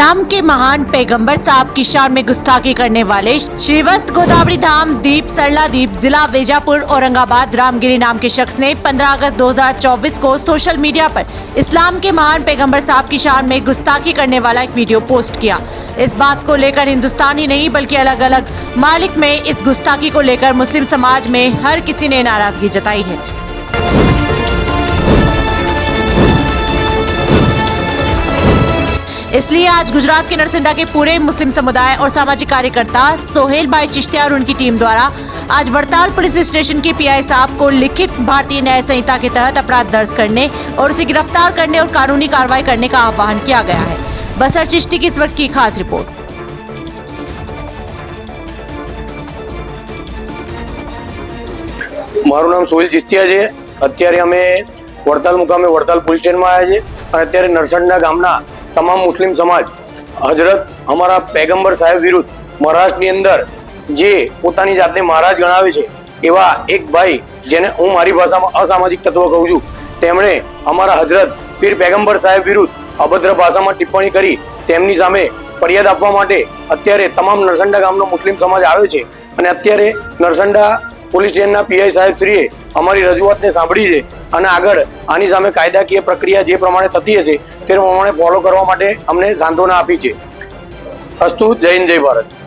इस्लाम के महान पैगंबर साहब की शान में गुस्ताखी करने वाले श्रीवस्त गोदावरी धाम दीप सरला दीप जिला वेजापुर औरंगाबाद रामगिरी नाम के शख्स ने 15 अगस्त 2024 को सोशल मीडिया पर इस्लाम के महान पैगंबर साहब की शान में गुस्ताखी करने वाला एक वीडियो पोस्ट किया। इस बात को लेकर हिंदुस्तान ही नहीं बल्कि अलग अलग मालिक में इस गुस्ताखी को लेकर मुस्लिम समाज में हर किसी ने नाराजगी जताई है। इसलिए आज गुजरात के नरसिंडा के पूरे मुस्लिम समुदाय और सामाजिक कार्यकर्ता सोहेल भाई चिश्तिया और उनकी टीम द्वारा आज वड़ताल पुलिस स्टेशन के पीआई साहब को लिखित भारतीय न्याय संहिता के तहत अपराध दर्ज करने और उसे गिरफ्तार करने और कानूनी कार्रवाई करने का आह्वान किया गया है। बसर चिश्ती की इस वक्त की खास रिपोर्ट। मारू नाम सोहेल चिश्तिया है। अत्यारे अमे वड़ताल मुकामे वड़ताल पुलिस स्टेशन में आया है और अत्यारे नरसंडा गामना तमाम मुस्लिम समाज हजरत अमरा पैगंबर साहेब विरुद्ध महाराष्ट्र ની અંદર જે પોતાની જાતને મહારાજ ગણાવે છે એવા એક ભાઈ જેને હું મારી ભાષામાં અસામાજિક તત્વ કહું છું તેમણે અમારા હજરત પીર पैगंबर સાહેબ વિરુદ્ધ અભદ્ર ભાષામાં ટિપ્પણી કરી તેમની સામે ફરિયાદ આપવા માટે અત્યારે તમામ નરસંડા ગામનો મુસ્લિમ સમાજ આવ્યો છે અને અત્યારે નરસંડા પોલીસ સ્ટેશનના પીઆઈ સાહેબ શ્રીએ અમારી રજૂઆતને સાંભળી છે અને આગળ આની સામે કાયદાકીય પ્રક્રિયા જે પ્રમાણે થતી હશે તે પ્રમાણે ફોલો કરવા માટે અમને સાંત્વના આપી છે। અસ્તુ, જય હિન્દ, જય ભારત।